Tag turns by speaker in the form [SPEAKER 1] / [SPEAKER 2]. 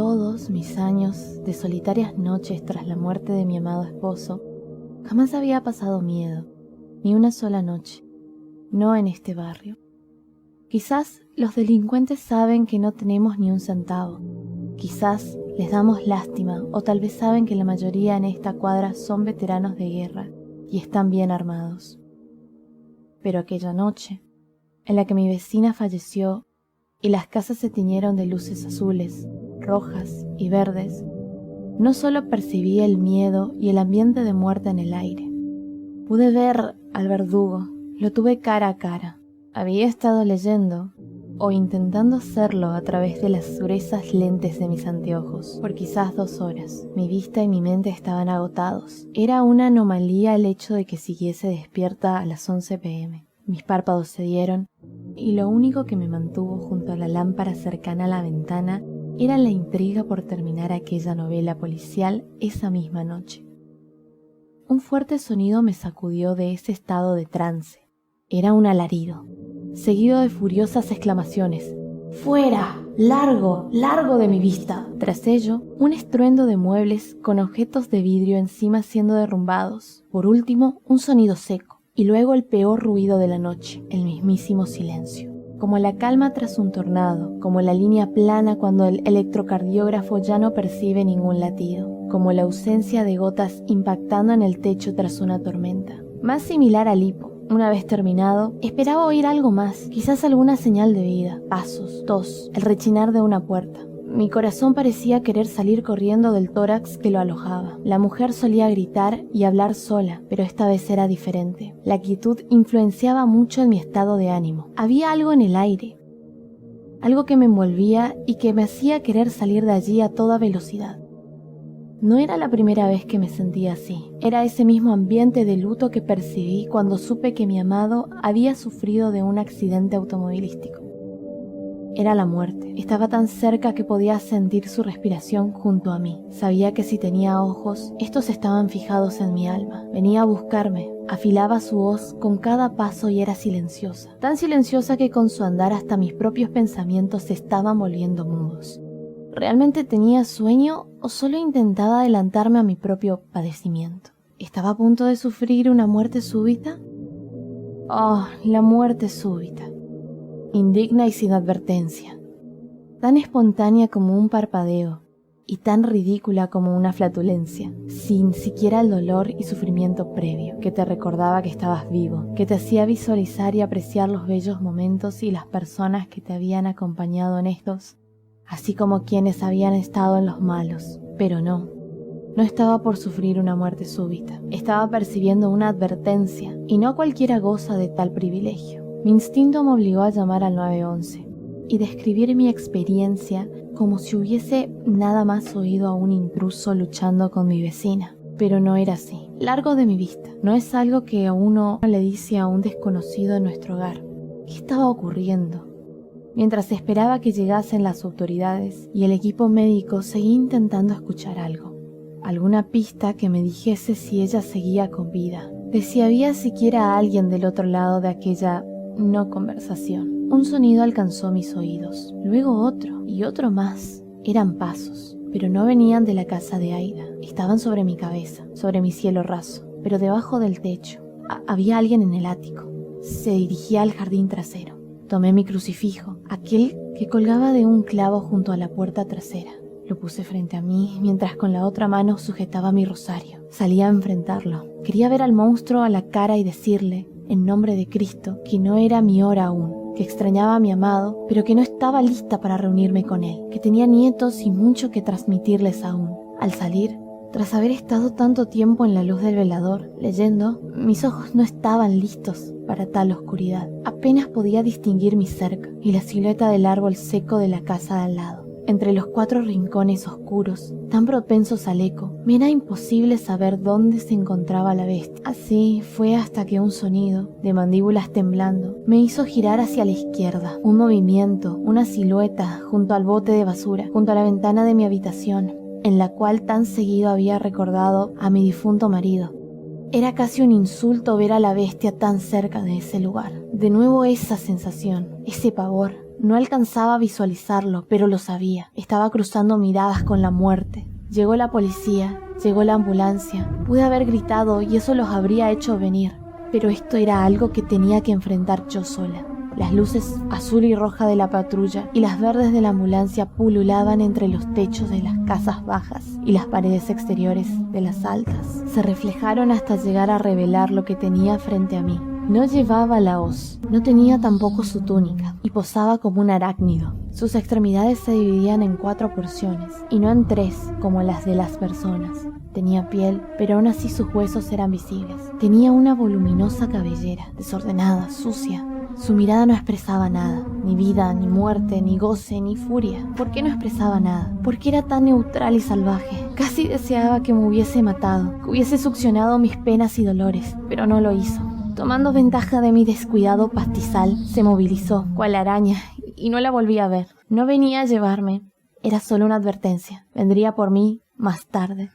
[SPEAKER 1] todos mis años de solitarias noches tras la muerte de mi amado esposo, jamás había pasado miedo, ni una sola noche, no en este barrio. Quizás los delincuentes saben que no tenemos ni un centavo. Quizás les damos lástima o tal vez saben que la mayoría en esta cuadra son veteranos de guerra y están bien armados. Pero aquella noche, en la que mi vecina falleció y las casas se tiñeron de luces azules, rojas y verdes, no solo percibí el miedo y el ambiente de muerte en el aire. Pude ver al verdugo, lo tuve cara a cara. Había estado leyendo, o intentando hacerlo a través de las gruesas lentes de mis anteojos, por quizás 2 horas. Mi vista y mi mente estaban agotados. Era una anomalía el hecho de que siguiese despierta a las 11 p.m. Mis párpados cedieron, y lo único que me mantuvo junto a la lámpara cercana a la ventana era la intriga por terminar aquella novela policial esa misma noche. Un fuerte sonido me sacudió de ese estado de trance. Era un alarido, seguido de furiosas exclamaciones. ¡Fuera! ¡Largo! ¡Largo de mi vista! Tras ello, un estruendo de muebles con objetos de vidrio encima siendo derrumbados. Por último, un sonido seco, y luego el peor ruido de la noche, el mismísimo silencio. Como la calma tras un tornado, como la línea plana cuando el electrocardiógrafo ya no percibe ningún latido, como la ausencia de gotas impactando en el techo tras una tormenta. Más similar al hipo. Una vez terminado, esperaba oír algo más, quizás alguna señal de vida, pasos, tos, el rechinar de una puerta. Mi corazón parecía querer salir corriendo del tórax que lo alojaba. La mujer solía gritar y hablar sola, pero esta vez era diferente. La quietud influenciaba mucho en mi estado de ánimo. Había algo en el aire, algo que me envolvía y que me hacía querer salir de allí a toda velocidad. No era la primera vez que me sentía así. Era ese mismo ambiente de luto que percibí cuando supe que mi amado había sufrido de un accidente automovilístico. Era la muerte. Estaba tan cerca que podía sentir su respiración junto a mí. Sabía que si tenía ojos, estos estaban fijados en mi alma. Venía a buscarme. Afilaba su voz con cada paso y era silenciosa. Tan silenciosa que con su andar hasta mis propios pensamientos se estaban volviendo mudos. ¿Realmente tenía sueño o solo intentaba adelantarme a mi propio padecimiento? ¿Estaba a punto de sufrir una muerte súbita? Oh, la muerte súbita. Indigna y sin advertencia. Tan espontánea como un parpadeo y tan ridícula como una flatulencia, sin siquiera el dolor y sufrimiento previo, que te recordaba que estabas vivo, que te hacía visualizar y apreciar los bellos momentos y las personas que te habían acompañado en estos, así como quienes habían estado en los malos. Pero no estaba por sufrir una muerte súbita. Estaba percibiendo una advertencia, y no cualquiera goza de tal privilegio. Mi instinto me obligó a llamar al 911 y describir mi experiencia como si hubiese nada más oído a un intruso luchando con mi vecina. Pero no era así. Largo de mi vista. No es algo que uno le dice a un desconocido en nuestro hogar. ¿Qué estaba ocurriendo? Mientras esperaba que llegasen las autoridades y el equipo médico, seguí intentando escuchar algo. Alguna pista que me dijese si ella seguía con vida, de si había siquiera alguien del otro lado de aquella no conversación. Un sonido alcanzó mis oídos, luego otro y otro más. Eran pasos, pero no venían de la casa de Aida. Estaban sobre mi cabeza, sobre mi cielo raso, pero debajo del techo. Había alguien en el ático. Se dirigía al jardín trasero. Tomé mi crucifijo, aquel que colgaba de un clavo junto a la puerta trasera. Lo puse frente a mí, mientras con la otra mano sujetaba mi rosario. Salí a enfrentarlo. Quería ver al monstruo a la cara y decirle, en nombre de Cristo, que no era mi hora aún, que extrañaba a mi amado, pero que no estaba lista para reunirme con él, que tenía nietos y mucho que transmitirles aún. Al salir, tras haber estado tanto tiempo en la luz del velador, leyendo, mis ojos no estaban listos para tal oscuridad. Apenas podía distinguir mi cerca y la silueta del árbol seco de la casa de al lado. Entre los 4 rincones oscuros, tan propensos al eco, me era imposible saber dónde se encontraba la bestia. Así fue hasta que un sonido, de mandíbulas temblando, me hizo girar hacia la izquierda. Un movimiento, una silueta, junto al bote de basura, junto a la ventana de mi habitación, en la cual tan seguido había recordado a mi difunto marido. Era casi un insulto ver a la bestia tan cerca de ese lugar. De nuevo esa sensación, ese pavor. No alcanzaba a visualizarlo, pero lo sabía. Estaba cruzando miradas con la muerte. Llegó la policía, llegó la ambulancia. Pude haber gritado y eso los habría hecho venir. Pero esto era algo que tenía que enfrentar yo sola. Las luces azul y roja de la patrulla y las verdes de la ambulancia pululaban entre los techos de las casas bajas y las paredes exteriores de las altas. Se reflejaron hasta llegar a revelar lo que tenía frente a mí. No llevaba la hoz, no tenía tampoco su túnica y posaba como un arácnido. Sus extremidades se dividían en 4 porciones y no en 3 como las de las personas. Tenía piel, pero aún así sus huesos eran visibles. Tenía una voluminosa cabellera, desordenada, sucia. Su mirada no expresaba nada, ni vida, ni muerte, ni goce, ni furia. ¿Por qué no expresaba nada? ¿Por qué era tan neutral y salvaje? Casi deseaba que me hubiese matado, que hubiese succionado mis penas y dolores, pero no lo hizo. Tomando ventaja de mi descuidado pastizal, se movilizó, cual araña, y no la volví a ver. No venía a llevarme, era solo una advertencia. Vendría por mí más tarde.